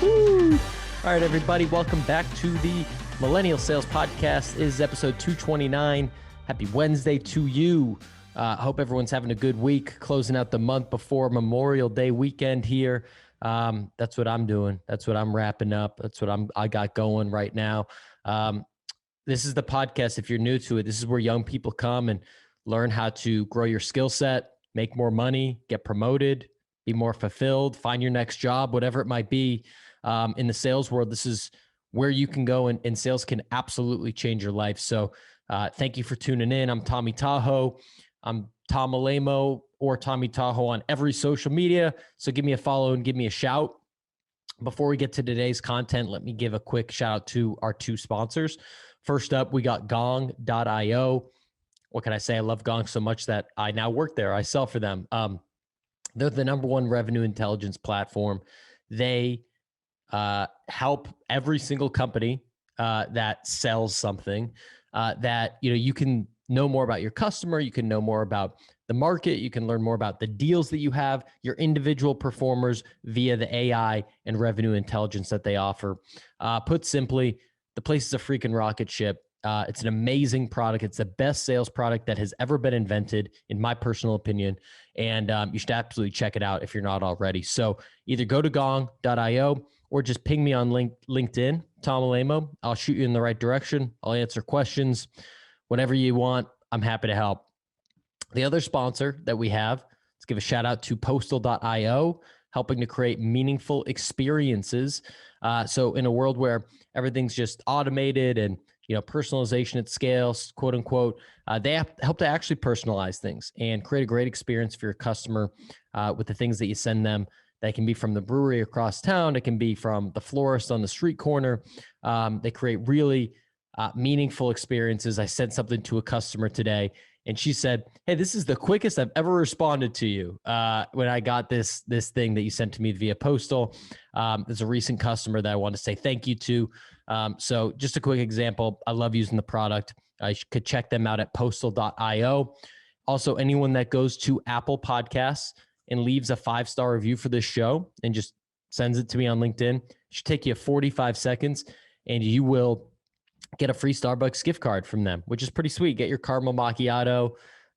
Woo! All right, everybody, welcome back to the Millennial Sales Podcast. This is episode 229. Happy Wednesday to you. Hope everyone's having a good week, closing out the month before Memorial Day weekend here. That's what I'm doing. That's what I'm wrapping up. That's what I got going right now. This is the podcast. If you're new to it, this is where young people come and learn how to grow your skill set, make more money, get promoted, be more fulfilled, find your next job, whatever it might be. In the sales world, this is where you can go and sales can absolutely change your life. So thank you for tuning in. I'm Tommy Tahoe. I'm Tom Alemo or Tommy Tahoe on every social media. So give me a follow and give me a shout. Before we get to today's content, let me give a quick shout out to our two sponsors. First up, we got Gong.io. What can I say? I love Gong so much that I now work there. I sell for them. They're the number one revenue intelligence platform. They help every single company that sells something that you can know more about your customer, you can know more about the market, you can learn more about the deals that you have, your individual performers via the AI and revenue intelligence that they offer. Put simply, the place is a freaking rocket ship. It's an amazing product. It's the best sales product that has ever been invented, in my personal opinion. And you should absolutely check it out if you're not already. So either go to gong.io or just ping me on LinkedIn, Tom Alemo. I'll shoot you in the right direction. I'll answer questions, whatever you want. I'm happy to help. The other sponsor that we have, let's give a shout out to Postal Io, helping to create meaningful experiences. So in a world where everything's just automated and personalization at scale, quote unquote, they help to actually personalize things and create a great experience for your customer with the things that you send them. That can be from the brewery across town. It can be from the florist on the street corner. They create really meaningful experiences. I sent something to a customer today, and she said, "Hey, this is the quickest I've ever responded to you when I got this thing that you sent to me via postal." There's a recent customer that I want to say thank you to. So just a quick example. I love using the product. You could check them out at postal.io. Also, anyone that goes to Apple Podcasts and leaves a 5-star review for this show and just sends it to me on LinkedIn, it should take you 45 seconds and you will get a free Starbucks gift card from them, which is pretty sweet. Get your caramel macchiato.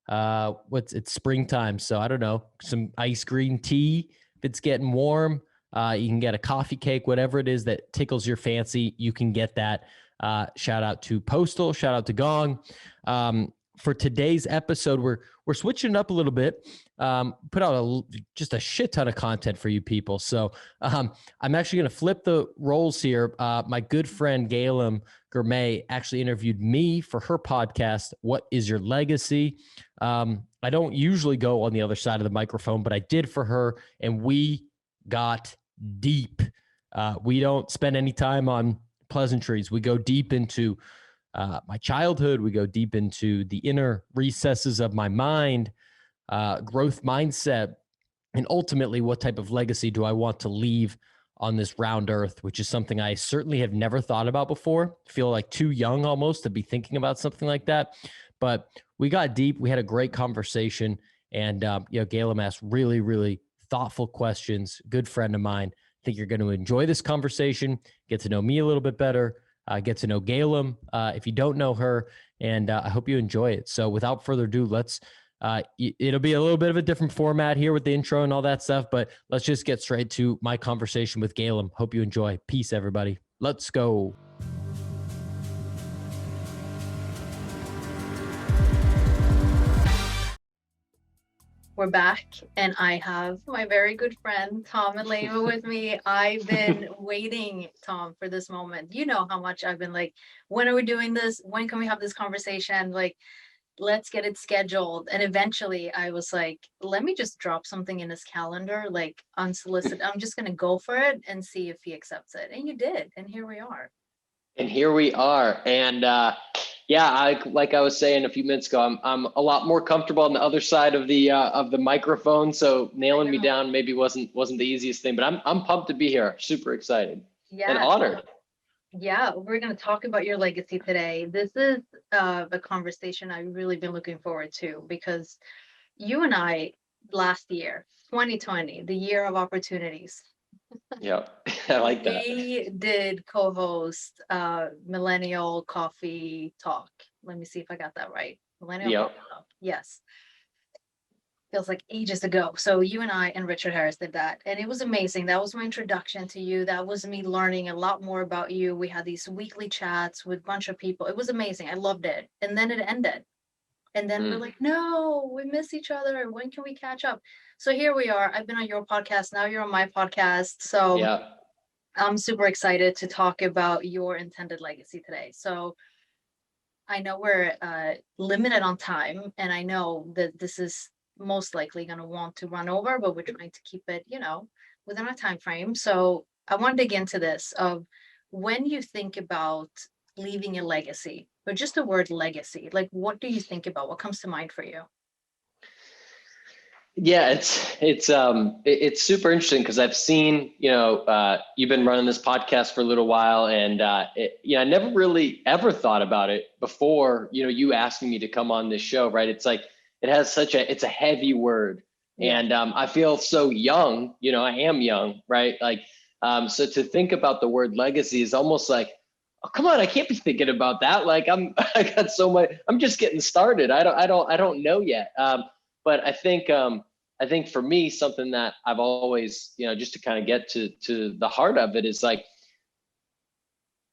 It's springtime, so I don't know, some ice green tea if it's getting warm. You can get a coffee cake, whatever it is that tickles your fancy. You can get that. Shout out to Postal. Shout out to Gong. For today's episode, we're switching it up a little bit. Put out just a shit ton of content for you people. So I'm actually going to flip the roles here. My good friend Galem Girmay actually interviewed me for her podcast, What is Your Legacy? I don't usually go on the other side of the microphone, but I did for her, and we got deep. We don't spend any time on pleasantries. We go deep into my childhood. We go deep into the inner recesses of my mind, growth mindset, and ultimately what type of legacy do I want to leave on this round earth, which is something I certainly have never thought about before. I feel like too young almost to be thinking about something like that. But we got deep. We had a great conversation, and Galem asked really, really thoughtful questions. Good friend of mine. I think you're going to enjoy this conversation, get to know me a little bit better, get to know Galem if you don't know her, and I hope you enjoy it. So without further ado, it'll be a little bit of a different format here with the intro and all that stuff, but let's just get straight to my conversation with Galem. Hope you enjoy. Peace, everybody. Let's go. We're back, and I have my very good friend Tom Alemo with me. I've been waiting, Tom, for this moment. You know how much I've been like, when are we doing this? When can we have this conversation? Like, let's get it scheduled. And eventually I was like, let me just drop something in his calendar, like unsolicited. I'm just going to go for it and see if he accepts it. And you did. And here we are. And like I was saying a few minutes ago, I'm a lot more comfortable on the other side of the microphone. So nailing me down maybe wasn't the easiest thing, but I'm pumped to be here. Super excited and honored. Yeah, we're going to talk about your legacy today. This is the conversation I've really been looking forward to, because you and I last year, 2020, the year of opportunities, Yeah, I like that. We did co-host Millennial Coffee Talk. Let me see if I got that right. Millennial Yeah. Coffee Talk. Yes. Feels like ages ago. So you and I and Richard Harris did that. And it was amazing. That was my introduction to you. That was me learning a lot more about you. We had these weekly chats with a bunch of people. It was amazing. I loved it. And then it ended. And then we're like, no, we miss each other. When can we catch up? So here we are. I've been on your podcast. Now you're on my podcast. So Yeah. I'm super excited to talk about your intended legacy today. So I know we're limited on time, and I know that this is most likely going to want to run over, but we're trying to keep it, within our time frame. So I want to dig into this of when you think about leaving a legacy, or just the word legacy, like what do you think about? What comes to mind for you? Yeah, it's super interesting because I've seen, you've been running this podcast for a little while, and I never really ever thought about it before, you asking me to come on this show, right? It's like it has it's a heavy word, Yeah. and I feel so young, I am young, right? Like, so to think about the word legacy is almost like, oh, come on, I can't be thinking about that. Like I got so much, I'm just getting started. I don't know yet. But I think for me, something that I've always, just to kind of get to the heart of it is like,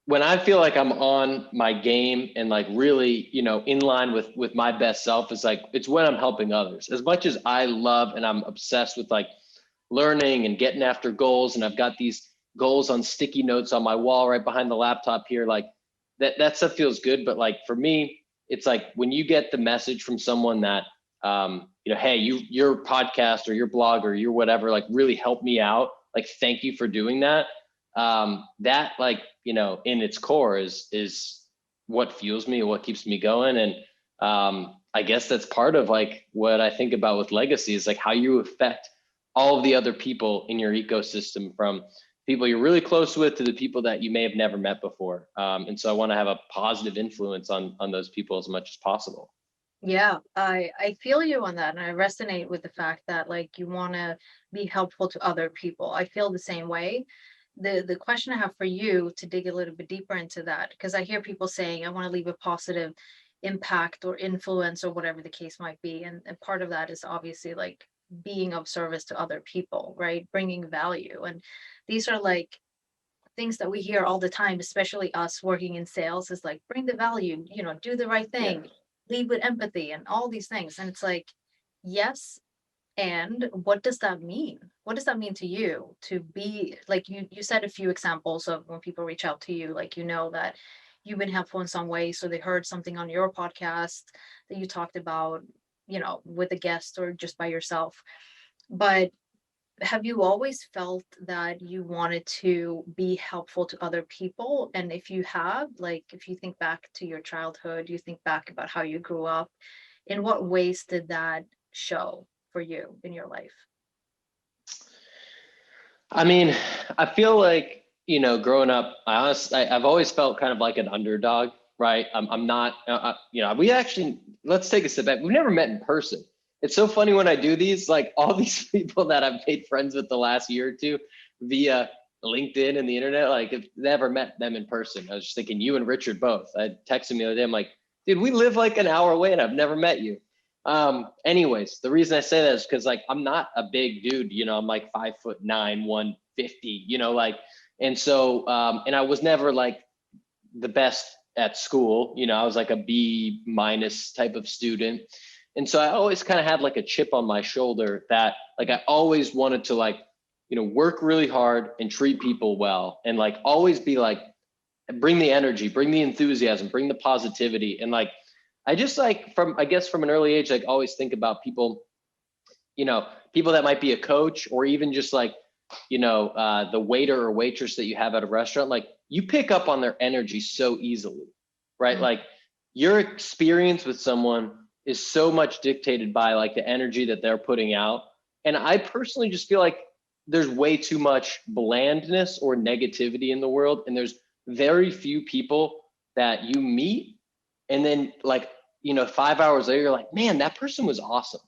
when I feel like I'm on my game and like really, in line with my best self, is like, it's when I'm helping others. As much as I love and I'm obsessed with like learning and getting after goals, and I've got these goals on sticky notes on my wall right behind the laptop here, like that stuff feels good. But like for me, it's like when you get the message from someone that hey, your podcast or your blog or your whatever, like really helped me out, like thank you for doing that. That like, in its core is what fuels me, what keeps me going. And I guess that's part of like what I think about with legacy is like how you affect all of the other people in your ecosystem, from people you're really close with to the people that you may have never met before. And so I want to have a positive influence on those people as much as possible. Yeah, I feel you on that, and I resonate with the fact that like you want to be helpful to other people. I feel the same way. The question I have for you to dig a little bit deeper into that, because I hear people saying I want to leave a positive impact or influence or whatever the case might be, and part of that is obviously like being of service to other people, right? Bringing value, and these are like things that we hear all the time, especially us working in sales, is like bring the value, do the right Yeah. thing, lead with empathy and all these things. And it's like, yes. And what does that mean? What does that mean to you to be like you said a few examples of when people reach out to you, like that you've been helpful in some way. So they heard something on your podcast that you talked about, with a guest or just by yourself. But have you always felt that you wanted to be helpful to other people? And if you have, like, if you think back to your childhood, you think back about how you grew up, in what ways did that show for you in your life? I mean, I feel like, growing up, I've always felt kind of like an underdog, right? I'm not, we actually, let's take a step back. We've never met in person. It's so funny when I do these, like all these people that I've made friends with the last year or two via LinkedIn and the internet, like I've never met them in person. I was just thinking you and Richard both. I texted me the other day. I'm like, dude, we live like an hour away and I've never met you. Anyways, the reason I say that is because like I'm not a big dude, I'm like 5'9", 150, and so and I was never like the best at school, I was like a B minus type of student. And so I always kind of had like a chip on my shoulder that like I always wanted to like, work really hard and treat people well, and like always be like, bring the energy, bring the enthusiasm, bring the positivity. And like I just like from an early age, like always think about people, people that might be a coach, or even just like, the waiter or waitress that you have at a restaurant, like you pick up on their energy so easily, right? Mm. Like your experience with someone is so much dictated by like the energy that they're putting out. And I personally just feel like there's way too much blandness or negativity in the world. And there's very few people that you meet and then like, 5 hours later, you're like, man, that person was awesome.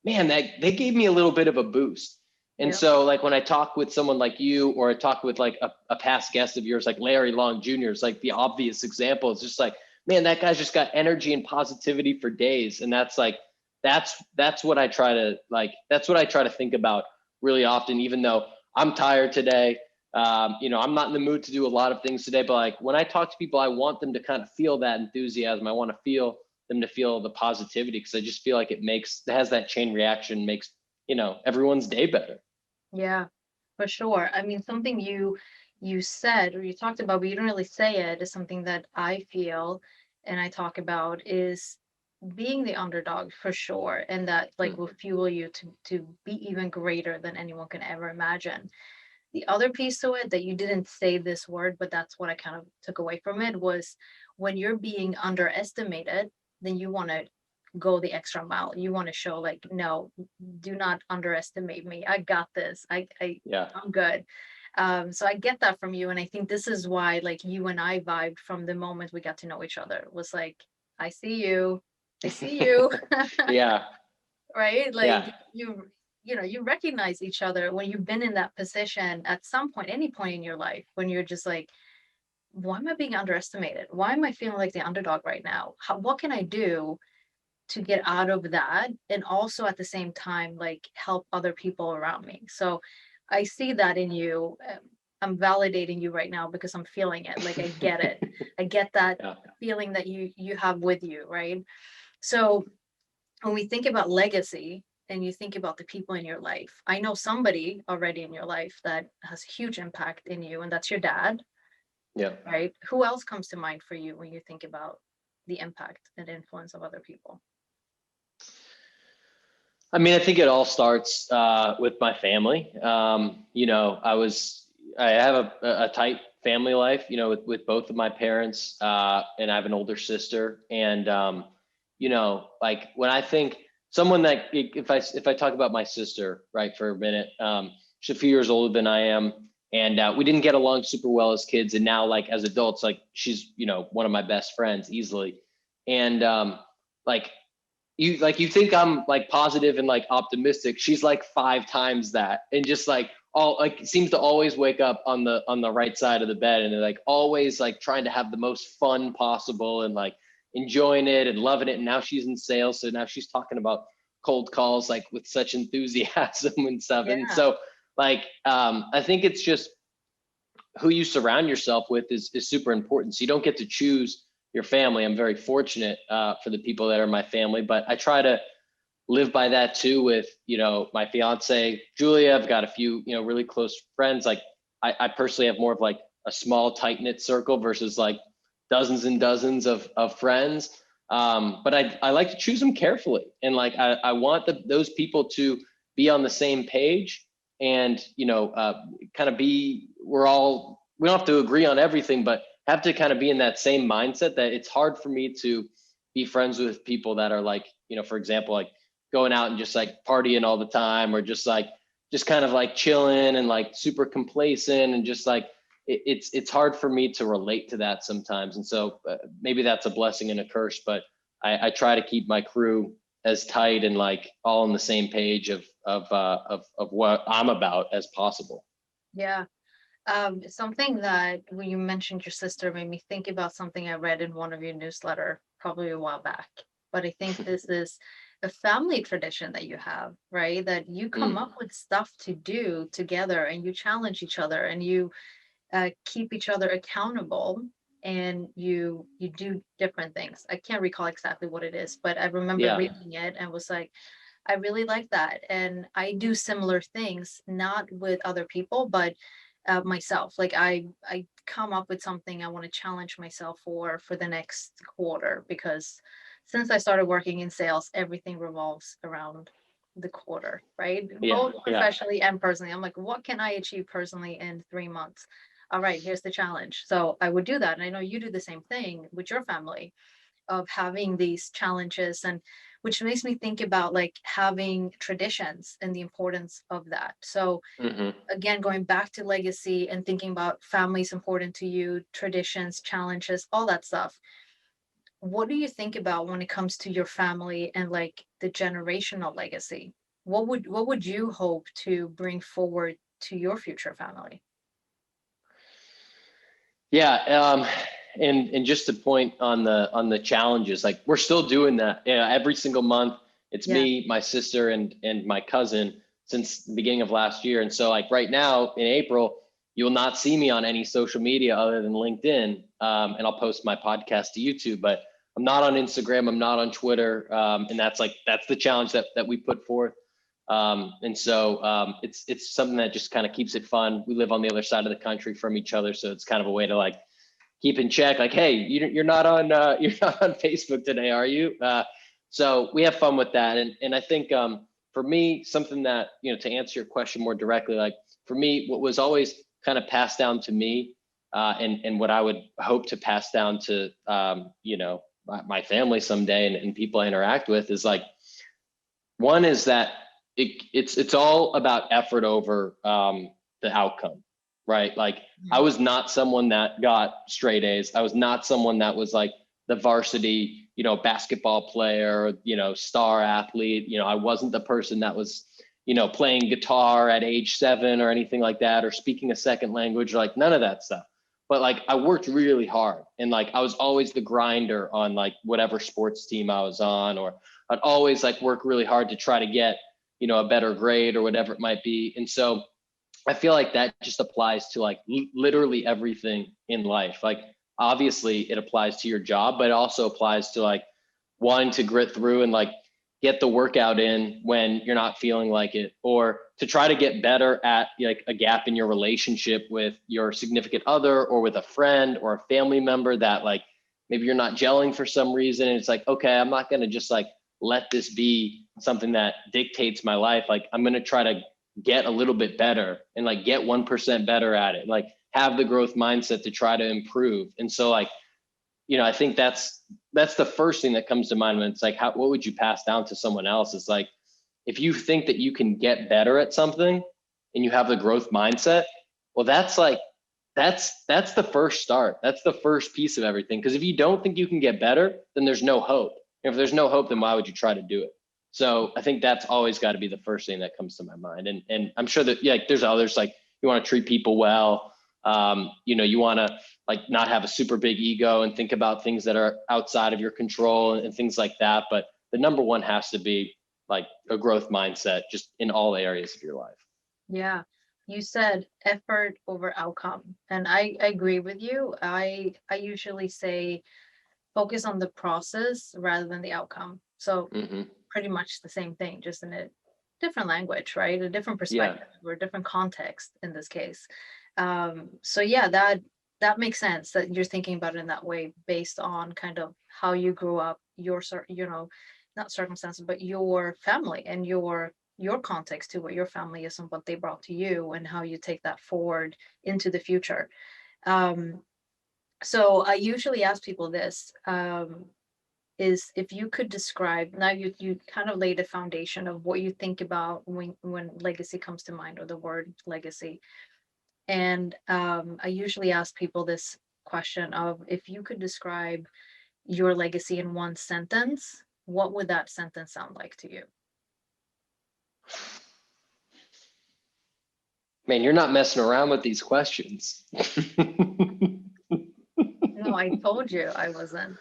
Man, that they gave me a little bit of a boost. And Yeah. so like when I talk with someone like you, or I talk with like a past guest of yours, like Larry Long Jr., is like the obvious example. It's just like, man, that guy's just got energy and positivity for days. And that's like, that's what I try to like, that's what I try to think about really often, even though I'm tired today. I'm not in the mood to do a lot of things today, but like when I talk to people, I want them to kind of feel that enthusiasm. I want to feel them to feel the positivity, because I just feel like it has that chain reaction, makes, everyone's day better. Yeah, for sure. I mean, something you said or you talked about, but you didn't really say it, is something that I feel and I talk about is being the underdog for sure. And that like will fuel you to be even greater than anyone can ever imagine. The other piece to it that you didn't say this word, but that's what I kind of took away from it, was when you're being underestimated, then you want to go the extra mile. You want to show like, no, do not underestimate me. I got this. Yeah. I'm good. So I get that from you. And I think this is why like you and I vibed from the moment we got to know each other. It was like, I see you. I see you. Yeah. Right? Like Yeah. you recognize each other when you've been in that position at some point, any point in your life, when you're just like, why am I being underestimated? Why am I feeling like the underdog right now? What can I do to get out of that? And also at the same time, like help other people around me. So I see that in you. I'm validating you right now because I'm feeling it. Like I get it. I get that Yeah. feeling that you have with you, right? So when we think about legacy and you think about the people in your life, I know somebody already in your life that has huge impact in you, and that's your dad, Yeah. right? Who else comes to mind for you when you think about the impact and influence of other people? I mean, I think it all starts with my family. I have a tight family life, with both of my parents, and I have an older sister. And, like when I think someone that, if I talk about my sister, right, for a minute, she's a few years older than I am. And we didn't get along super well as kids. And now, like as adults, like she's, one of my best friends easily. And like, you think I'm like positive and like optimistic. She's like 5 times that, and just like all like seems to always wake up on the right side of the bed, and they're like always like trying to have the most fun possible and like enjoying it and loving it. And now she's in sales, so now she's talking about cold calls like with such enthusiasm and stuff. Yeah. And so like I think it's just who you surround yourself with is super important. So you don't get to choose your family. I'm very fortunate for the people that are my family, but I try to live by that too with, my fiance, Julia. I've got a few, really close friends. Like I personally have more of like a small tight knit circle versus like dozens and dozens of friends. But I like to choose them carefully. And like, I want those people to be on the same page and, kind of we don't have to agree on everything, but have to kind of be in that same mindset that it's hard for me to be friends with people that are like, for example, like going out and just like partying all the time, or just kind of like chilling and like super complacent, and just like it's hard for me to relate to that sometimes. And so maybe that's a blessing and a curse, but I try to keep my crew as tight and like all on the same page of what I'm about as possible. Yeah. Something that when you mentioned your sister made me think about something I read in one of your newsletter probably a while back. But I think this is a family tradition that you have, right? That you come up with stuff to do together and you challenge each other and you keep each other accountable, and you do different things. I can't recall exactly what it is, but I remember Yeah. reading it and was like, I really like that. And I do similar things, not with other people, but myself. Like I come up with something I want to challenge myself for the next quarter, because since I started working in sales, everything revolves around the quarter, right? Yeah. Both Yeah. professionally and personally. I'm like, what can I achieve personally in 3 months? All right, here's the challenge. So I would do that. And I know you do the same thing with your family, of having these challenges, and which makes me think about like having traditions and the importance of that. So Mm-hmm. again, going back to legacy and thinking about families important to you, traditions, challenges, all that stuff. What do you think about when it comes to your family and like the generational legacy? what would you hope to bring forward to your future family? Yeah, and just to point on the challenges, like we're still doing that. Yeah, every single month. It's Yeah. me, my sister, and my cousin since the beginning of last year. And so like right now in April, you will not see me on any social media other than LinkedIn. And I'll post my podcast to YouTube, but I'm not on Instagram. I'm not on Twitter. And that's the challenge that we put forth. And so it's something that just kind of keeps it fun. We live on the other side of the country from each other, so it's kind of a way to like keep in check. Like, hey, you're not on Facebook today, are you? So we have fun with that. And I think for me, something that, to answer your question more directly, like for me, what was always kind of passed down to me, and what I would hope to pass down to my family someday and people I interact with is like, one is that it's all about effort over the outcome, right? Like I was not someone that got straight A's. I was not someone that was like the varsity, basketball player, star athlete. I wasn't the person that was, playing guitar at age 7 or anything like that, or speaking a second language, like none of that stuff. But like I worked really hard, and like I was always the grinder on like whatever sports team I was on, or I'd always like work really hard to try to get, a better grade or whatever it might be. And so I feel like that just applies to like literally everything in life. Like obviously it applies to your job, but it also applies to like wanting to grit through and like get the workout in when you're not feeling like it, or to try to get better at like a gap in your relationship with your significant other or with a friend or a family member that like maybe you're not gelling for some reason. And it's like, okay, I'm not going to just like let this be something that dictates my life. Like I'm going to try to get a little bit better and like get 1% better at it, like have the growth mindset to try to improve. And so like, I think that's the first thing that comes to mind when it's like, what would you pass down to someone else? It's like, if you think that you can get better at something and you have the growth mindset, well, that's the first start. That's the first piece of everything. Because if you don't think you can get better, then there's no hope. If there's no hope, then why would you try to do it? So I think that's always got to be the first thing that comes to my mind. And I'm sure that there's others, like you want to treat people well. You want to like not have a super big ego and think about things that are outside of your control and things like that. But the number one has to be like a growth mindset just in all areas of your life. Yeah. You said effort over outcome. And I agree with you. I usually say focus on the process rather than the outcome. So pretty much the same thing, just in a different language, right? A different perspective or a different context in this case. So yeah, that makes sense that you're thinking about it in that way based on kind of how you grew up, your not circumstances, but your family and your context to what your family is and what they brought to you and how you take that forward into the future. So I usually ask people this, is if you could describe, now you kind of laid a foundation of what you think about when legacy comes to mind, or the word legacy. And I usually ask people this question of, if you could describe your legacy in one sentence, what would that sentence sound like to you? Man, you're not messing around with these questions. No, I told you I wasn't.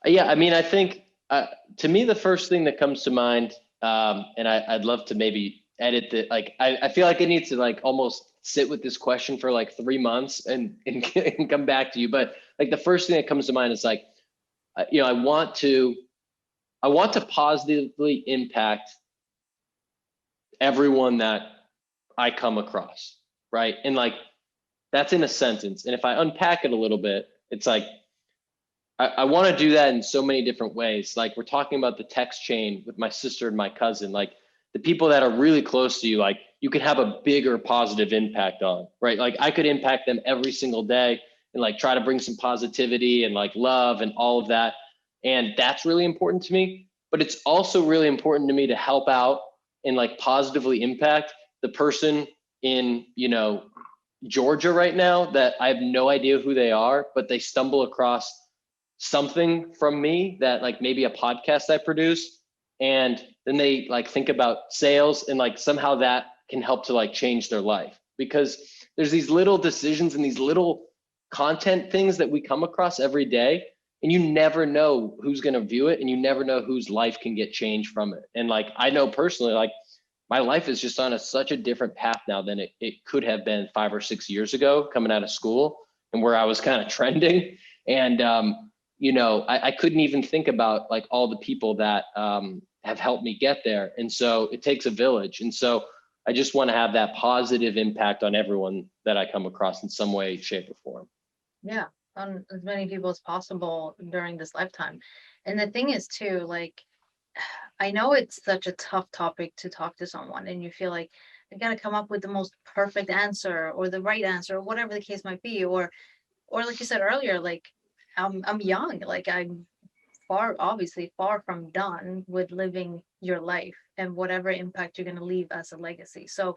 Yeah, I mean, I think to me, the first thing that comes to mind, and I'd love to maybe edit the, like, I feel like I need to like almost sit with this question for like 3 months and come back to you. But like the first thing that comes to mind is like, I want to positively impact everyone that I come across, right? And like, that's in a sentence. And if I unpack it a little bit, it's like, I want to do that in so many different ways. Like we're talking about the text chain with my sister and my cousin, like the people that are really close to you, like you could have a bigger positive impact on, right? Like I could impact them every single day and like try to bring some positivity and like love and all of that. And that's really important to me. But it's also really important to me to help out and like positively impact the person in, Georgia right now that I have no idea who they are, but they stumble across something from me, that like maybe a podcast I produce, and then they like think about sales, and like somehow that can help to like change their life, because there's these little decisions and these little content things that we come across every day, and you never know who's going to view it, and you never know whose life can get changed from it. And like I know personally, like my life is just on such a different path now than it could have been 5 or 6 years ago coming out of school, and where I was kind of trending. And I couldn't even think about like all the people that have helped me get there. And so it takes a village. And so I just want to have that positive impact on everyone that I come across in some way, shape, or form. Yeah, on as many people as possible during this lifetime. And the thing is too, like, I know it's such a tough topic to talk to someone, and you feel like I gotta come up with the most perfect answer or the right answer or whatever the case might be, or like you said earlier, like I'm young, like I'm obviously far from done with living your life and whatever impact you're gonna leave as a legacy. So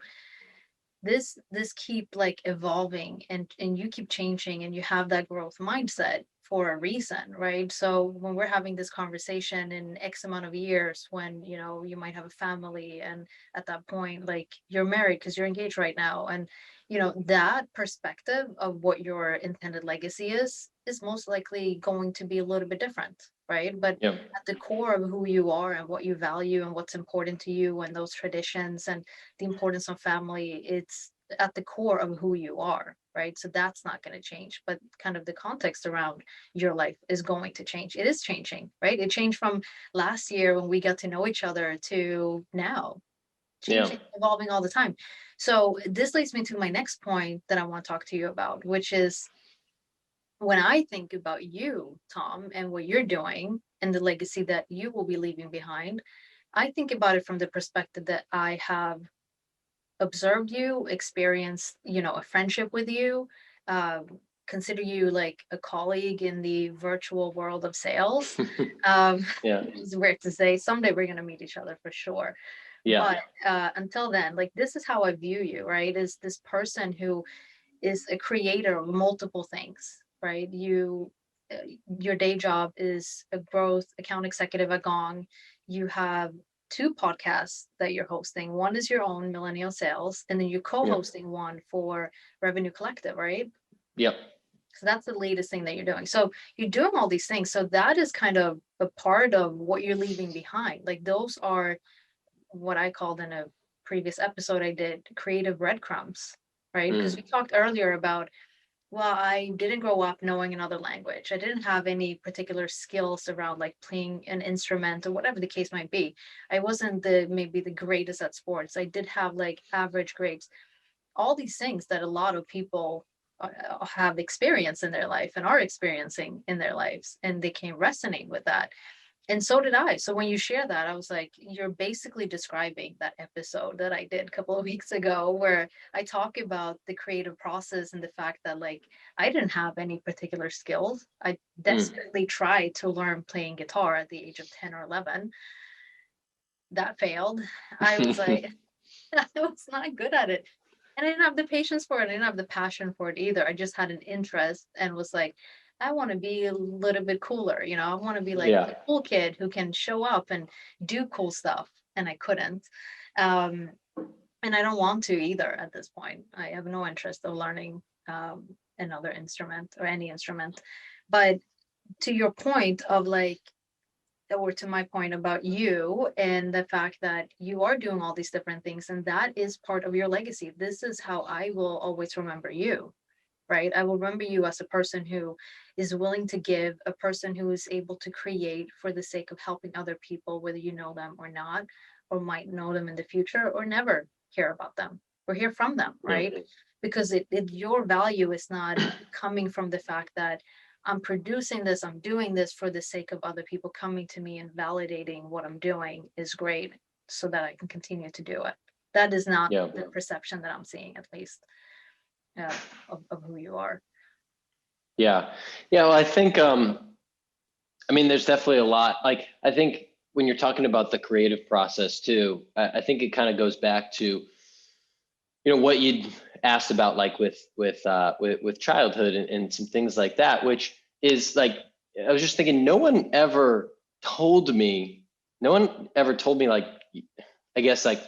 this keep like evolving, and you keep changing, and you have that growth mindset for a reason, right? So when we're having this conversation in X amount of years, when you might have a family, and at that point like you're married because you're engaged right now, and that perspective of what your intended legacy is most likely going to be a little bit different, right? But Yeah. at the core of who you are and what you value and what's important to you, and those traditions and the importance of family, it's at the core of who you are, right? So that's not going to change, but kind of the context around your life is going to change. It is changing, right? It changed from last year when we got to know each other to now, Yeah. changing, evolving all the time. So this leads me to my next point that I want to talk to you about, which is when I think about you, Tom, and what you're doing and the legacy that you will be leaving behind, I think about it from the perspective that I have observed you, experienced, a friendship with you, uh, consider you like a colleague in the virtual world of sales. Yeah. It's weird to say. Someday we're going to meet each other for sure. Yeah. But until then, like this is how I view you, right? Is this person who is a creator of multiple things, right? Uh, your day job is a growth account executive at Gong. You have two podcasts that you're hosting. One is your own Millennial Sales, and then you're co-hosting one for Revenue Collective, right? Yep. So that's the latest thing that you're doing. So you're doing all these things. So that is kind of a part of what you're leaving behind. Like those are what I called in a previous episode I did creative breadcrumbs, right? Because we talked earlier about, well, I didn't grow up knowing another language. I didn't have any particular skills around like playing an instrument or whatever the case might be. I wasn't maybe the greatest at sports. I did have like average grades. All these things that a lot of people have experienced in their life and are experiencing in their lives, and they can resonate with that. And so did I. So when you share that, I was like, you're basically describing that episode that I did a couple of weeks ago, where I talk about the creative process and the fact that like I didn't have any particular skills. I desperately tried to learn playing guitar at the age of 10 or 11. That failed. I was like, I was not good at it. And I didn't have the patience for it. I didn't have the passion for it either. I just had an interest and was like, I want to be a little bit cooler. I want to be like Yeah. the cool kid who can show up and do cool stuff. And I couldn't. Um, and I don't want to either at this point. I have no interest of learning another instrument or any instrument. But to your point of like, or to my point about you and the fact that you are doing all these different things, and that is part of your legacy. This is how I will always remember you, right? I will remember you as a person who is willing to give, a person who is able to create for the sake of helping other people, whether you know them or not, or might know them in the future or never hear about them or hear from them, right? Because your value is not coming from the fact that I'm producing this, I'm doing this for the sake of other people coming to me and validating what I'm doing is great so that I can continue to do it. That is not the perception that I'm seeing, at least, of who you are. Yeah. Yeah. Well, I think, there's definitely a lot. Like, I think when you're talking about the creative process too, I think it kind of goes back to, what you'd asked about like with childhood and some things like that, which is like, I was just thinking, no one ever told me like, I guess like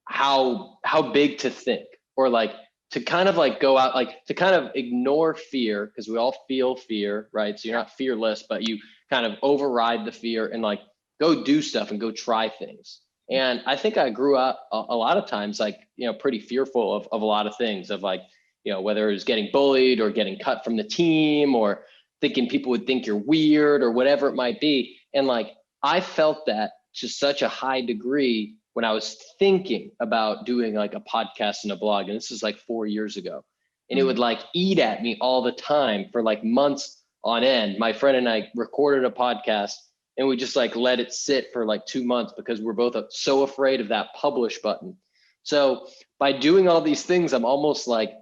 how big to think, or like to kind of like go out, like to kind of ignore fear, because we all feel fear, right? So you're not fearless, but you kind of override the fear and like go do stuff and go try things. And I think I grew up a lot of times, like, pretty fearful of a lot of things, of like, whether it was getting bullied or getting cut from the team, or thinking people would think you're weird or whatever it might be. And like, I felt that to such a high degree when I was thinking about doing like a podcast and a blog, and this is like 4 years ago, and it would like eat at me all the time for like months on end. My friend and I recorded a podcast, and we just like let it sit for like 2 months because we're both so afraid of that publish button. So by doing all these things, I'm almost like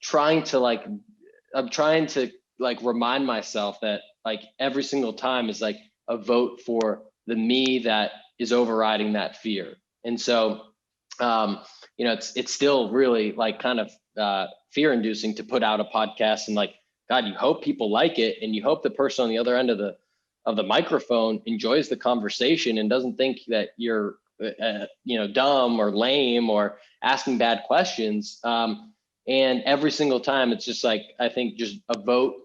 trying to remind myself that like every single time is like a vote for the me that is overriding that fear. And so, it's still really like kind of fear inducing to put out a podcast, and like, God, you hope people like it, and you hope the person on the other end of the microphone enjoys the conversation and doesn't think that you're, dumb or lame or asking bad questions. And every single time, it's just like, I think just a vote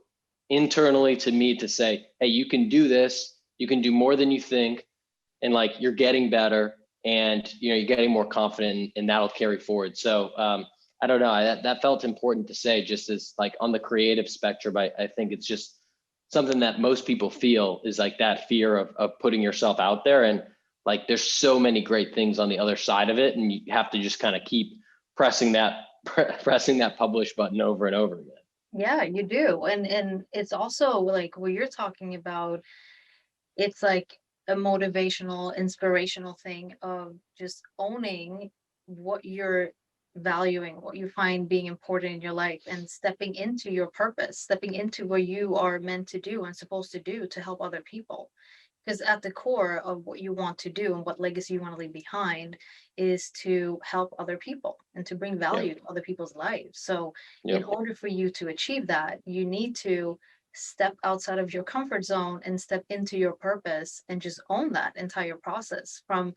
internally to me to say, hey, you can do this, you can do more than you think, and like, you're getting better, and you're getting more confident, and that'll carry forward. So I don't know, that felt important to say, just as like on the creative spectrum. I think it's just something that most people feel, is like that fear of putting yourself out there, and like there's so many great things on the other side of it, and you have to just kind of keep pressing that publish button over and over again. Yeah, you do. And it's also like what you're talking about, it's like a motivational, inspirational thing of just owning what you're valuing, what you find being important in your life, and stepping into your purpose, stepping into what you are meant to do and supposed to do to help other people. Because at the core of what you want to do and what legacy you want to leave behind is to help other people and to bring value to other people's lives. So in order for you to achieve that, you need to step outside of your comfort zone and step into your purpose and just own that entire process, from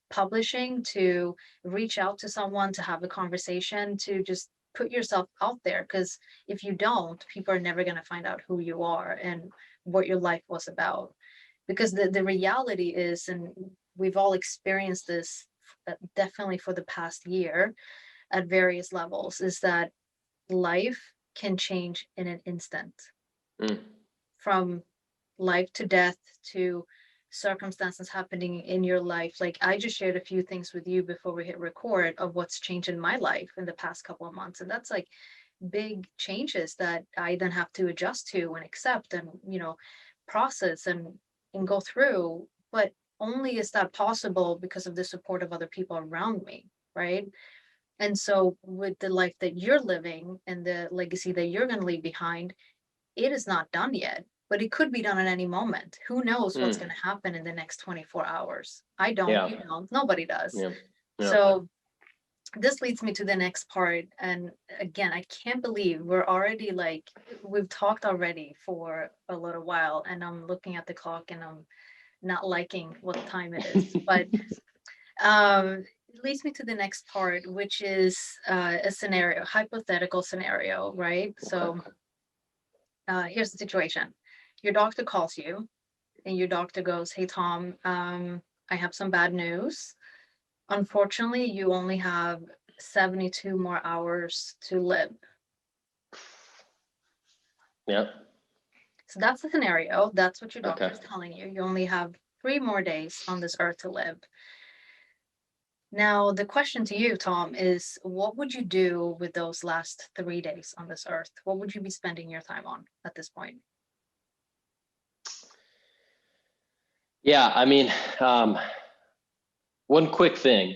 publishing to reach out to someone to have a conversation, to just put yourself out there. Because if you don't, people are never going to find out who you are and what your life was about. Because the reality is, and we've all experienced this definitely for the past year at various levels, is that life can change in an instant. From life to death to circumstances happening in your life. Like, I just shared a few things with you before we hit record of what's changed in my life in the past couple of months, and that's like big changes that I then have to adjust to and accept and process and go through. But only is that possible because of the support of other people around me, right? And so with the life that you're living and the legacy that you're going to leave behind, it is not done yet, but it could be done at any moment. Who knows what's going to happen in the next 24 hours? I don't, nobody does. So this leads me to the next part. And again, I can't believe we're already like, we've talked already for a little while, and I'm looking at the clock and I'm not liking what time it is. But it leads me to the next part, which is a scenario, hypothetical scenario, right? Okay. So here's the situation. Your doctor calls you and your doctor goes, hey, Tom, I have some bad news. Unfortunately, you only have 72 more hours to live. Yeah. So that's the scenario. That's what your doctor is telling you. You only have 3 more days on this earth to live. Now, the question to you, Tom, is what would you do with those last 3 days on this earth? What would you be spending your time on at this point? Yeah, I mean, one quick thing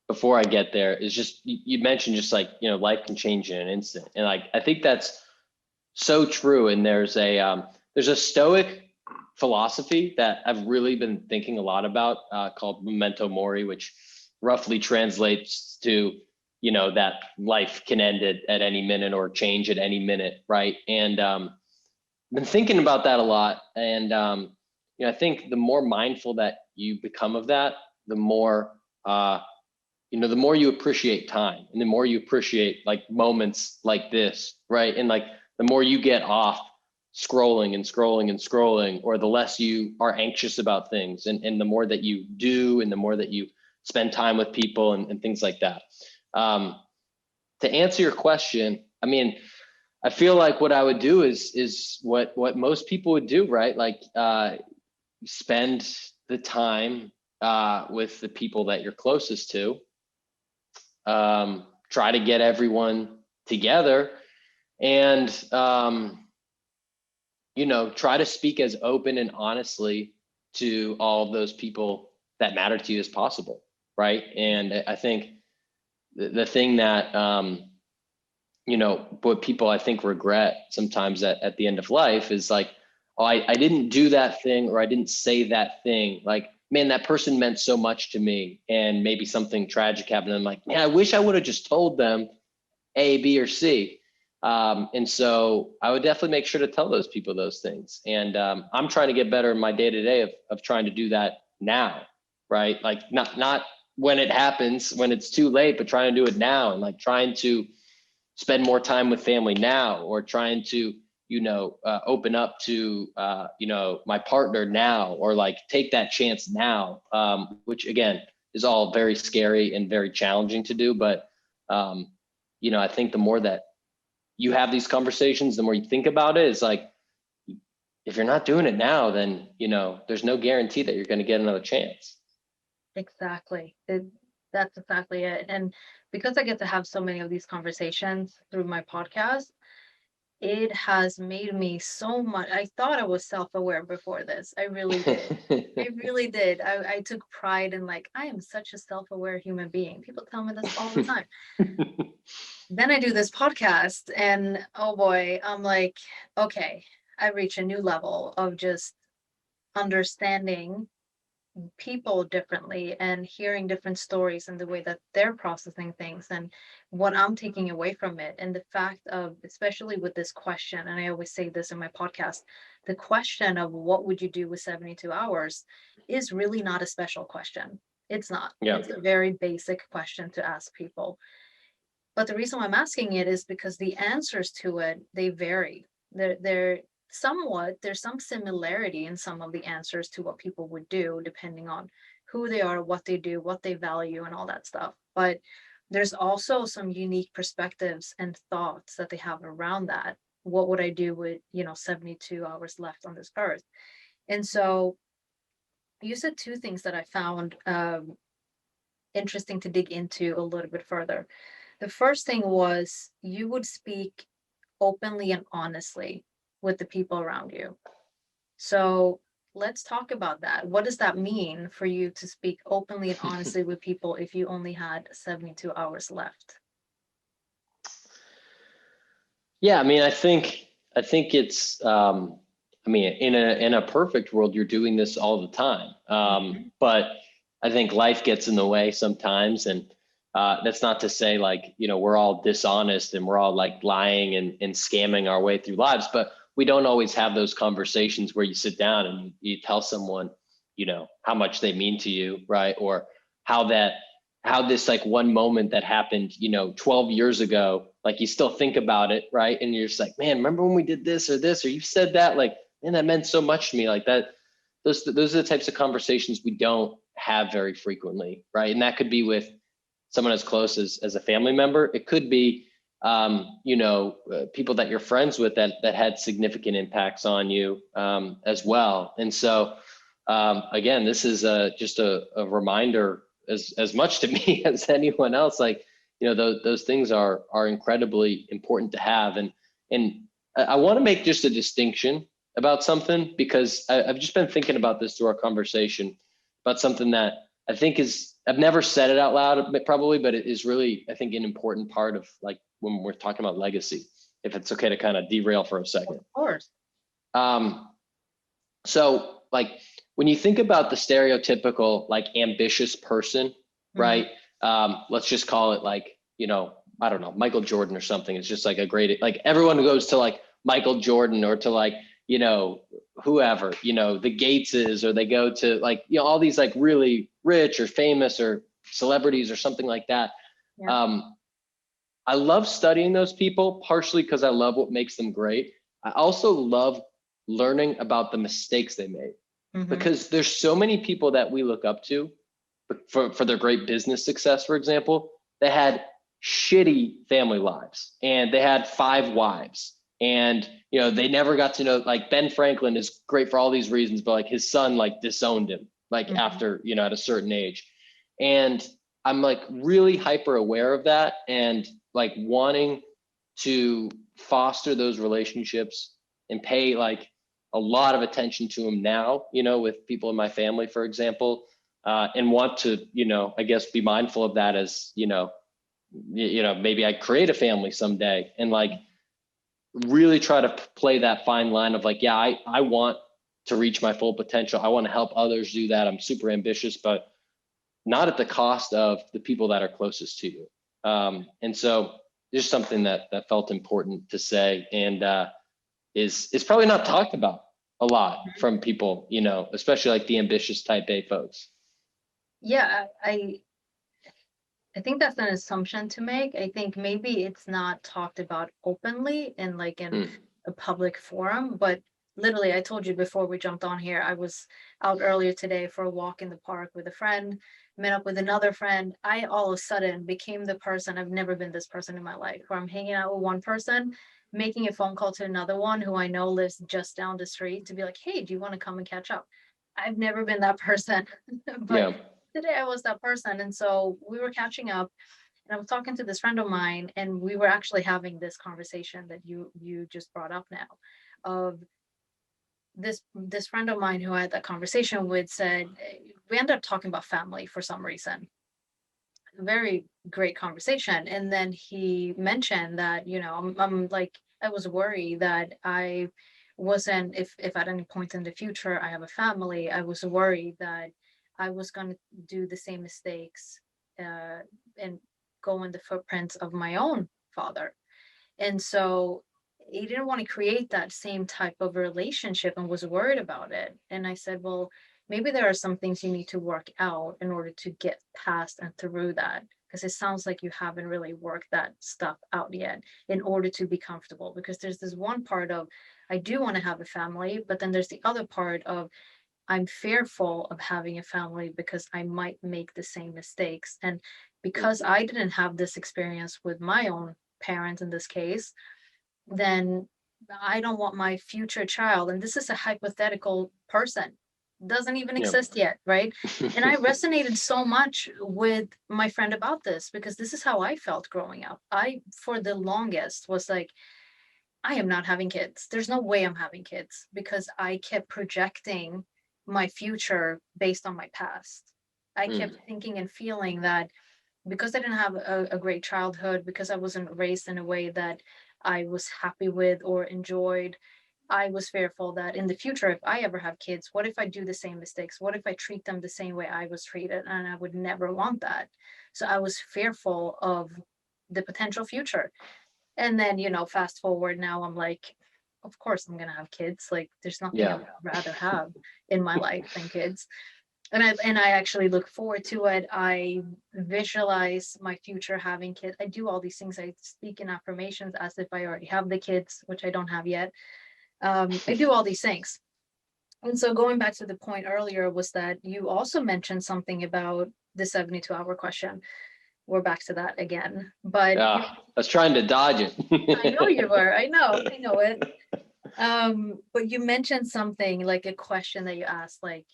before I get there is just, you mentioned just like, life can change in an instant. And like, I think that's so true. And there's a Stoic philosophy that I've really been thinking a lot about called Memento Mori, which roughly translates to that life can end at any minute or change at any minute, right? And been thinking about that a lot. And I think the more mindful that you become of that, the more the more you appreciate time, and the more you appreciate like moments like this, right? And like the more you get off scrolling and scrolling and scrolling, or the less you are anxious about things, and the more that you do, and the more that you spend time with people and things like that. To answer your question, I mean, I feel like what I would do is what most people would do, right? Like spend the time with the people that you're closest to. Try to get everyone together, and try to speak as open and honestly to all of those people that matter to you as possible, right? And I think the thing that what people I think regret sometimes at the end of life is like, oh, I didn't do that thing, or I didn't say that thing. Like, man, that person meant so much to me, and maybe something tragic happened. And I'm like, man, I wish I would have just told them A, B, or C. And so I would definitely make sure to tell those people those things. And I'm trying to get better in my day-to-day of trying to do that now, right? Like not when it happens, when it's too late, but trying to do it now, and like trying to spend more time with family now, or trying to open up to my partner now, or like take that chance now, which again is all very scary and very challenging to do. But I think the more that you have these conversations, the more you think about it, it's like, if you're not doing it now, then there's no guarantee that you're going to get another chance. Exactly. That's exactly it. And because I get to have so many of these conversations through my podcast, it has made me so much. I thought I was self-aware before this. I really did. I really did. I took pride in like, I am such a self-aware human being. People tell me this all the time. Then I do this podcast, and oh boy, I'm like, okay, I reach a new level of just understanding people differently and hearing different stories and the way that they're processing things, and what I'm taking away from it. And the fact of, especially with this question, and I always say this in my podcast, the question of what would you do with 72 hours is really not a special question. It's not. Yeah. It's a very basic question to ask people. But the reason why I'm asking it is because the answers to it, they vary. They're somewhat, there's some similarity in some of the answers to what people would do, depending on who they are, what they do, what they value, and all that stuff. But there's also some unique perspectives and thoughts that they have around that. What would I do with 72 hours left on this earth? And so you said two things that I found interesting to dig into a little bit further. The first thing was, you would speak openly and honestly with the people around you. So let's talk about that. What does that mean for you to speak openly and honestly with people if you only had 72 hours left? Yeah, I mean, I think it's in a perfect world, you're doing this all the time. But I think life gets in the way sometimes, and that's not to say like, we're all dishonest and we're all like lying and scamming our way through lives, but we don't always have those conversations where you sit down and you tell someone, how much they mean to you, right? Or how this like one moment that happened, 12 years ago, like you still think about it, right? And you're just like, man, remember when we did this, or you said that, like, man, that meant so much to me. Like that, those are the types of conversations we don't have very frequently, right? And that could be with someone as close as a family member. It could be, people that you're friends with that had significant impacts on you as well. And so, again, this is just a reminder as much to me as anyone else. Like, those things are incredibly important to have. And I want to make just a distinction about something, because I've just been thinking about this through our conversation, about something that I think I've never said it out loud probably, but it is really, I think, an important part of like when we're talking about legacy, if it's okay to kind of derail for a second. Of course. So like when you think about the stereotypical like ambitious person, right? Let's just call it like I don't know, Michael Jordan or something. It's just like a great, like everyone goes to like Michael Jordan or to like, whoever, the Gateses, or they go to like, all these like really rich or famous or celebrities or something like that. Yeah. I love studying those people, partially because I love what makes them great. I also love learning about the mistakes they made, because there's so many people that we look up to for their great business success, for example, that had shitty family lives and they had 5 wives, and they never got to know, like Ben Franklin is great for all these reasons, but like his son like disowned him like after at a certain age. And I'm like really hyper aware of that, and like wanting to foster those relationships and pay like a lot of attention to them now, with people in my family, for example, and want to, I guess be mindful of that as, maybe I create a family someday, and like really try to play that fine line of like, yeah, I want to reach my full potential. I want to help others do that. I'm super ambitious, but not at the cost of the people that are closest to you. And so just something that felt important to say, and is probably not talked about a lot from people, especially like the ambitious type A folks. Yeah, I think that's an assumption to make. I think maybe it's not talked about openly in like in a public forum, but literally, I told you before we jumped on here, I was out earlier today for a walk in the park with a friend, met up with another friend. I all of a sudden became the person, I've never been this person in my life, where I'm hanging out with one person, making a phone call to another one who I know lives just down the street to be like, hey, do you want to come and catch up? I've never been that person, but today I was that person. And so we were catching up, and I was talking to this friend of mine, and we were actually having this conversation that you just brought up now, of this friend of mine who I had that conversation with said, we ended up talking about family for some reason. Very great conversation. And then he mentioned that, I'm like, I was worried that I wasn't, if at any point in the future I have a family, I was worried that I was going to do the same mistakes and go in the footprints of my own father. And so he didn't want to create that same type of relationship and was worried about it. And I said, well, maybe there are some things you need to work out in order to get past and through that. Because it sounds like you haven't really worked that stuff out yet in order to be comfortable. Because there's this one part of, I do want to have a family, but then there's the other part of, I'm fearful of having a family because I might make the same mistakes. And because I didn't have this experience with my own parents in this case, then I don't want my future child, and this is a hypothetical person, doesn't even exist yet, right? And I resonated so much with my friend about this because this is how I felt growing up. I, for the longest, was like, I am not having kids. There's no way I'm having kids because I kept projecting my future based on my past. I kept thinking and feeling that because I didn't have a great childhood, because I wasn't raised in a way that I was happy with or enjoyed, I was fearful that in the future, if I ever have kids, what if I do the same mistakes? What if I treat them the same way I was treated? And I would never want that. So I was fearful of the potential future. And then, fast forward now, I'm like, of course I'm going to have kids. Like, there's nothing I would rather have in my life than kids. And I actually look forward to it. I visualize my future having kids. I do all these things. I speak in affirmations as if I already have the kids, which I don't have yet. I do all these things. And so going back to the point earlier was that you also mentioned something about the 72-hour question. We're back to that again. But I was trying to dodge it. I know you were. I know it. But you mentioned something like a question that you asked, like,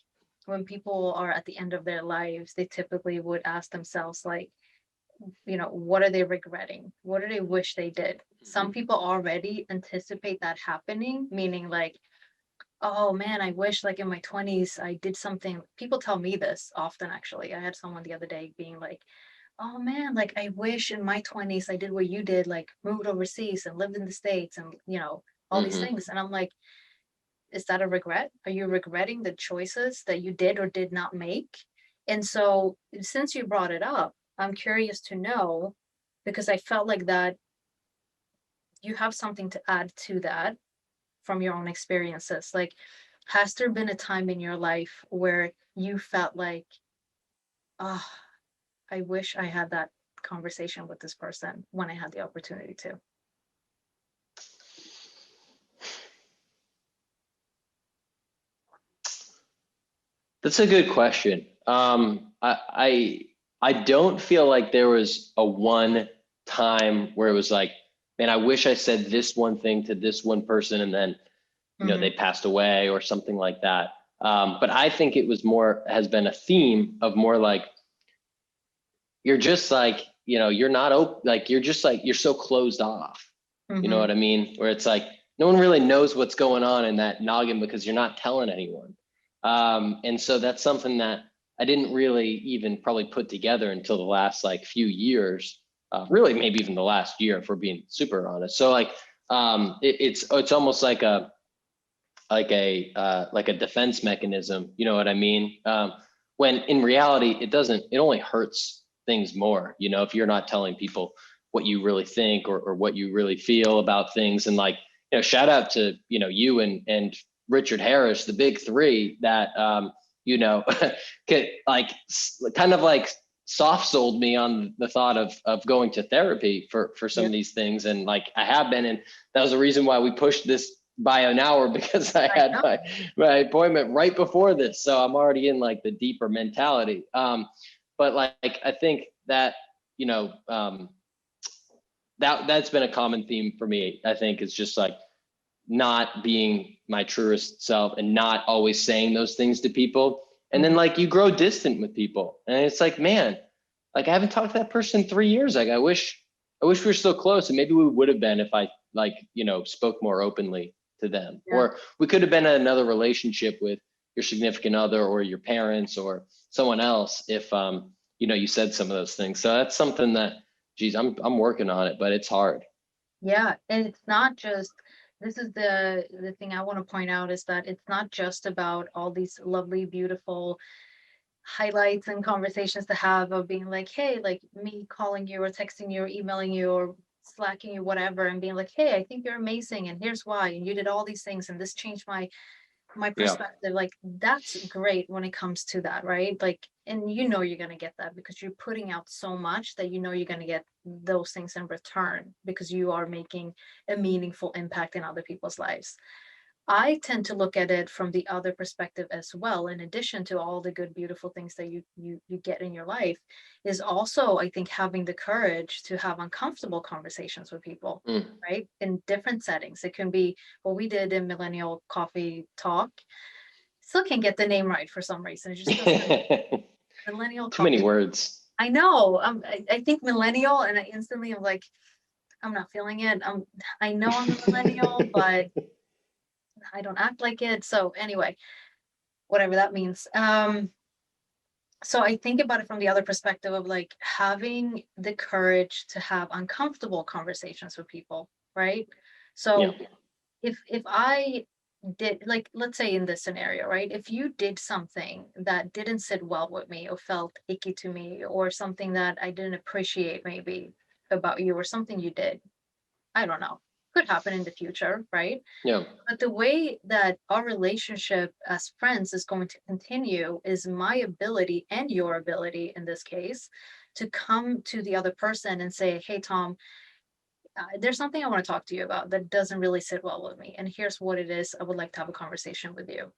when people are at the end of their lives, they typically would ask themselves, like, what are they regretting? What do they wish they did? Some people already anticipate that happening, meaning like, oh man, I wish like in my 20s I did something. People tell me this often, actually. I had someone the other day being like, oh man, like I wish in my 20s I did what you did, like moved overseas and lived in the States and, all these things. And I'm like, is that a regret? Are you regretting the choices that you did or did not make? And so since you brought it up, I'm curious to know, because I felt like that you have something to add to that from your own experiences. Like, has there been a time in your life where you felt like, oh, I wish I had that conversation with this person when I had the opportunity to? That's a good question. I don't feel like there was a one time where it was like, man, I wish I said this one thing to this one person, and then, they passed away or something like that. But I think it was has been a theme of more like, you're just like, you're not open, like, you're just like, you're so closed off. You know what I mean? Where it's like, no one really knows what's going on in that noggin because you're not telling anyone. And so that's something that I didn't really even probably put together until the last like few years, really maybe even the last year, if we're being super honest. So like, it's almost like a defense mechanism. You know what I mean? When in reality, it only hurts things more, if you're not telling people what you really think or what you really feel about things. And like, shout out to, you and Richard Harris, the big three that, kind of like soft sold me on the thought of going to therapy for some of these things. And like, I have been, and that was the reason why we pushed this by an hour, because I had my appointment right before this. So I'm already in like the deeper mentality. But like, I think that, that's been a common theme for me. I think it's just like not being my truest self and not always saying those things to people. And then like you grow distant with people, and it's like, man, like I haven't talked to that person in 3 years. Like I wish we were still close, and maybe we would have been if I like, spoke more openly to them. Or we could have been in another relationship with your significant other or your parents or someone else if you said some of those things. So that's something that, geez, I'm working on it, but it's hard. Yeah, and it's not just, this is the thing I want to point out, is that it's not just about all these lovely, beautiful highlights and conversations to have of being like, hey, like me calling you or texting you or emailing you or slacking you, whatever, and being like, hey, I think you're amazing and here's why, and you did all these things and this changed my perspective. Like, that's great when it comes to that, right? Like, and you're going to get that because you're putting out so much that you're going to get those things in return because you are making a meaningful impact in other people's lives. I tend to look at it from the other perspective as well. In addition to all the good, beautiful things that you get in your life, is also, I think, having the courage to have uncomfortable conversations with people, right? In different settings. It can be what we did in Millennial Coffee Talk. Still can't get the name right for some reason. It just doesn't. Millennial Too Coffee. many words. I know. I think millennial, and I instantly am like, I'm not feeling it. I know I'm a millennial, but I don't act like it. So anyway, whatever that means. So I think about it from the other perspective of like having the courage to have uncomfortable conversations with people, right? So if I did, like, let's say in this scenario, right? If you did something that didn't sit well with me or felt icky to me, or something that I didn't appreciate maybe about you, or something you did, I don't know, could happen in the future, right? Yeah. But the way that our relationship as friends is going to continue is my ability, and your ability in this case, to come to the other person and say, hey, Tom, there's something I want to talk to you about that doesn't really sit well with me. And here's what it is. I would like to have a conversation with you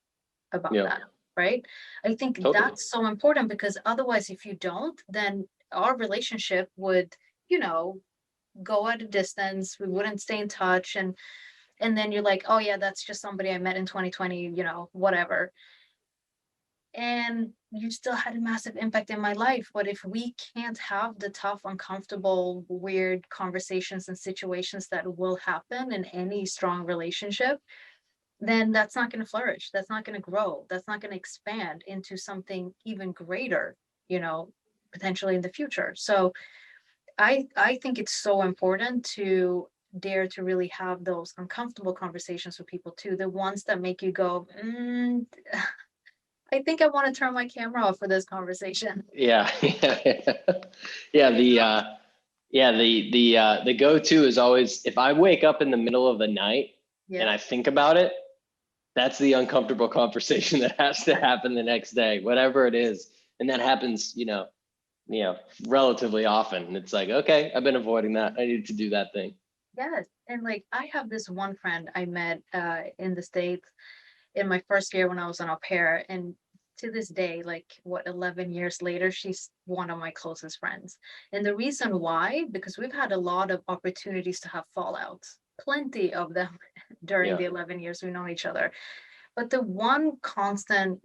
about that. Right. I think that's so important, because otherwise, if you don't, then our relationship would, go at a distance. We wouldn't stay in touch. And then you're like, oh yeah, that's just somebody I met in 2020, whatever. And you still had a massive impact in my life. But if we can't have the tough, uncomfortable, weird conversations and situations that will happen in any strong relationship, then that's not going to flourish. That's not going to grow. That's not going to expand into something even greater, potentially in the future. So I think it's so important to dare to really have those uncomfortable conversations with people too. The ones that make you go, I think I want to turn my camera off for this conversation. Yeah. Yeah, the go-to is always if I wake up in the middle of the night and I think about it, that's the uncomfortable conversation that has to happen the next day, whatever it is. And that happens, relatively often. And it's like, okay, I've been avoiding that. I need to do that thing. Yes. And like I have this one friend I met in the States in my first year when I was an au pair. And to this day, like what, 11 years later, she's one of my closest friends. And the reason why, because we've had a lot of opportunities to have fallouts, plenty of them during Yeah. the 11 years we've known each other. But the one constant,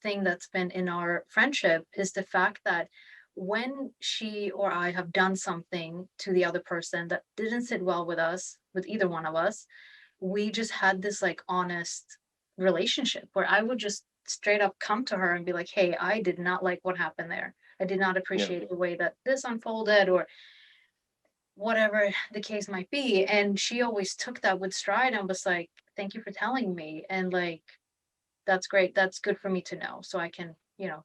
thing that's been in our friendship is the fact that when she or I have done something to the other person that didn't sit well with us, with either one of us, we just had this like honest relationship where I would just straight up come to her and be like, hey, I did not like what happened there. I did not Yeah. appreciate the way that this unfolded, or whatever the case might be. And she always took that with stride and was like, thank you for telling me. And like, that's great. That's good for me to know. So I can,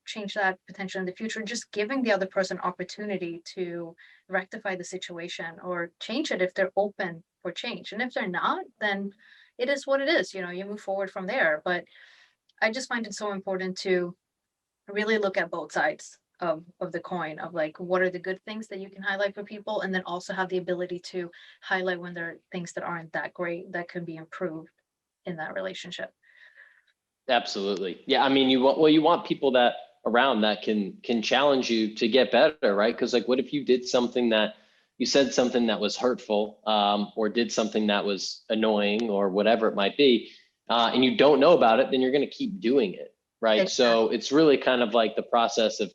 change that potentially in the future. Just giving the other person opportunity to rectify the situation or change it if they're open for change. And if they're not, then it is what it is. You move forward from there. But I just find it so important to really look at both sides of the coin of like what are the good things that you can highlight for people, and then also have the ability to highlight when there are things that aren't that great that could be improved in that relationship. Absolutely. Yeah. I mean, you want people that around that can challenge you to get better, right? Because like, what if you did something that you said something that was hurtful, or did something that was annoying or whatever it might be, and you don't know about it, then you're going to keep doing it, right? Exactly. So it's really kind of like the process of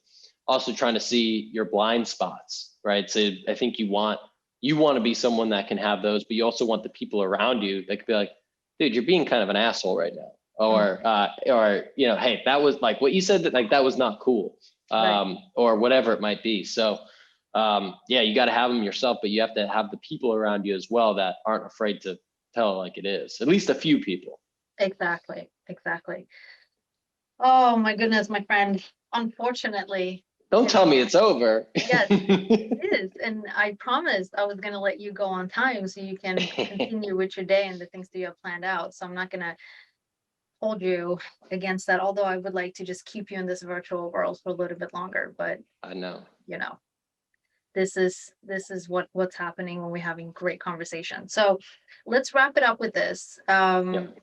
also trying to see your blind spots, right? So I think you want to be someone that can have those, but you also want the people around you that could be like, dude, you're being kind of an asshole right now. Or hey, that was like what you said, that like that was not cool, Right. or whatever it might be. So yeah, you got to have them yourself, but you have to have the people around you as well that aren't afraid to tell it like it is. At least a few people. Exactly. Oh my goodness, my friend. Unfortunately, Don't it's tell me it's over. yes, it is. And I promised I was going to let you go on time so you can continue with your day and the things that you have planned out. So I'm not going to hold you against that, although I would like to just keep you in this virtual world for a little bit longer. But I know. this is what's happening when we're having great conversation. So let's wrap it up with this. Yep.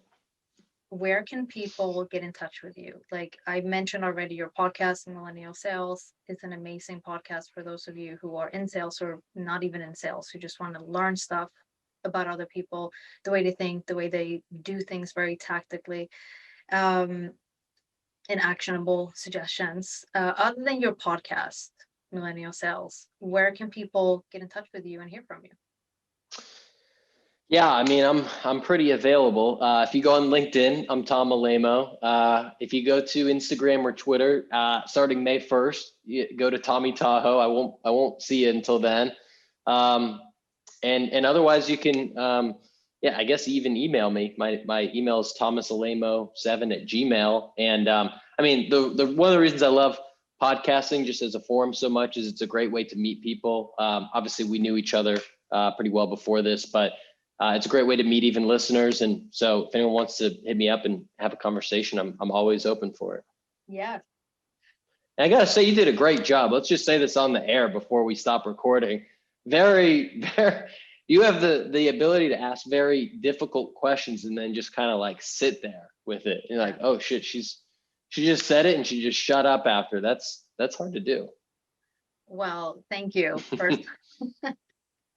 Where can people get in touch with you? Like I mentioned already, your podcast, Millennial Sales, is an amazing podcast for those of you who are in sales or not even in sales, who just want to learn stuff about other people, the way they think, the way they do things very tactically, and actionable suggestions. Other than your podcast, Millennial Sales, where can people get in touch with you and hear from you? Yeah, I mean, I'm pretty available. If you go on LinkedIn, I'm Tom Alemo. If you go to Instagram or Twitter, starting May 1st, you go to Tommy Tahoe. I won't see you until then. And otherwise, you can, I guess even email me. My email is thomasalemo7@gmail. And I mean, the one of the reasons I love podcasting just as a forum so much is it's a great way to meet people. Obviously, we knew each other pretty well before this, but it's a great way to meet even listeners. And so if anyone wants to hit me up and have a conversation, I'm always open for it. Yeah. And I got to say, you did a great job. Let's just say this on the air before we stop recording. Very, very, you have the ability to ask very difficult questions and then just kind of like sit there with it. You're like, oh shit, she just said it and she just shut up after. That's hard to do. Well, thank you. First,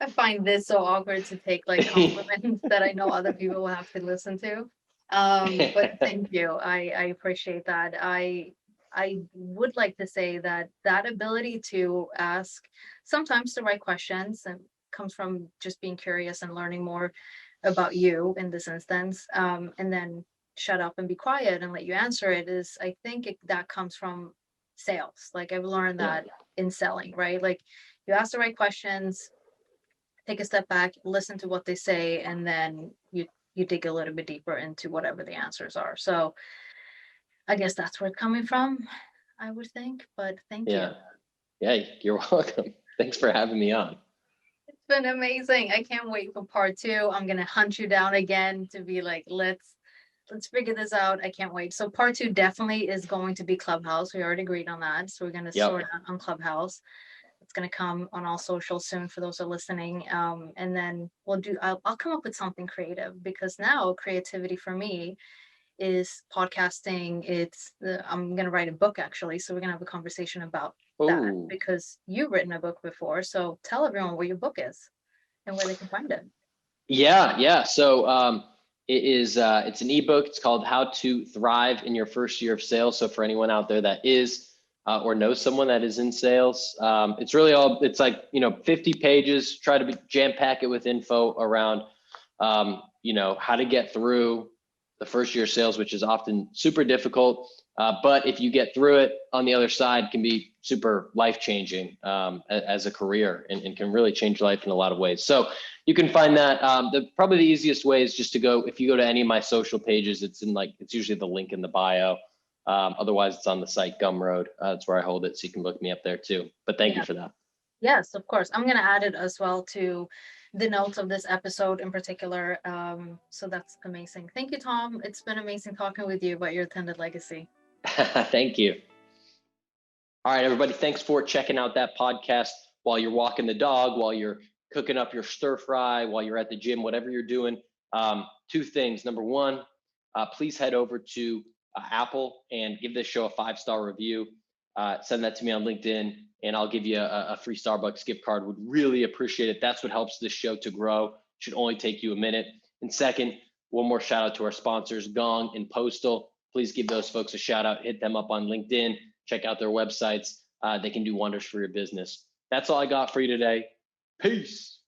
I find this so awkward to take like compliments that I know other people will have to listen to. But thank you. I appreciate that. I would like to say that ability to ask sometimes the right questions and comes from just being curious and learning more about you in this instance, and then shut up and be quiet and let you answer it is, I think that comes from sales. Like I've learned that in selling, right? Like you ask the right questions, take a step back, listen to what they say, and then you dig a little bit deeper into whatever the answers are. So I guess that's where it's coming from, I would think, but thank you. Yeah, you're welcome. Thanks for having me on. been amazing. I can't wait for part 2. I'm gonna hunt you down again to be like, let's figure this out. I can't wait. So part 2 definitely is going to be Clubhouse. We already agreed on that. So we're gonna Yep. sort out on Clubhouse. It's gonna come on all socials soon for those who are listening. And then I'll come up with something creative, because now creativity for me is podcasting. I'm gonna write a book actually. So we're gonna have a conversation about that, Oh, because you've written a book before. So tell everyone where your book is and where they can find it. yeah. So it's an ebook. It's called How to Thrive in Your First Year of Sales. So for anyone out there that is or knows someone that is in sales, it's really it's like, 50 pages. Try to jam pack it with info around, how to get through the first year of sales, which is often super difficult. But if you get through it, on the other side can be super life-changing as a career, and can really change life in a lot of ways. So you can find that. Probably the easiest way is just to go, if you go to any of my social pages, it's usually the link in the bio. Otherwise it's on the site Gumroad. That's where I hold it. So you can look me up there too. But thank you for that. Yes, of course. I'm going to add it as well to the notes of this episode in particular. So that's amazing. Thank you, Tom. It's been amazing talking with you about your attended legacy. Thank you. All right, everybody. Thanks for checking out that podcast while you're walking the dog, while you're cooking up your stir fry, while you're at the gym, whatever you're doing. 2 things. Number 1, please head over to Apple and give this show a 5-star review. Send that to me on LinkedIn, and I'll give you a free Starbucks gift card. Would really appreciate it. That's what helps this show to grow. Should only take you a minute. And second, one more shout out to our sponsors, Gong and Postal. Please give those folks a shout out. Hit them up on LinkedIn. Check out their websites. They can do wonders for your business. That's all I got for you today. Peace.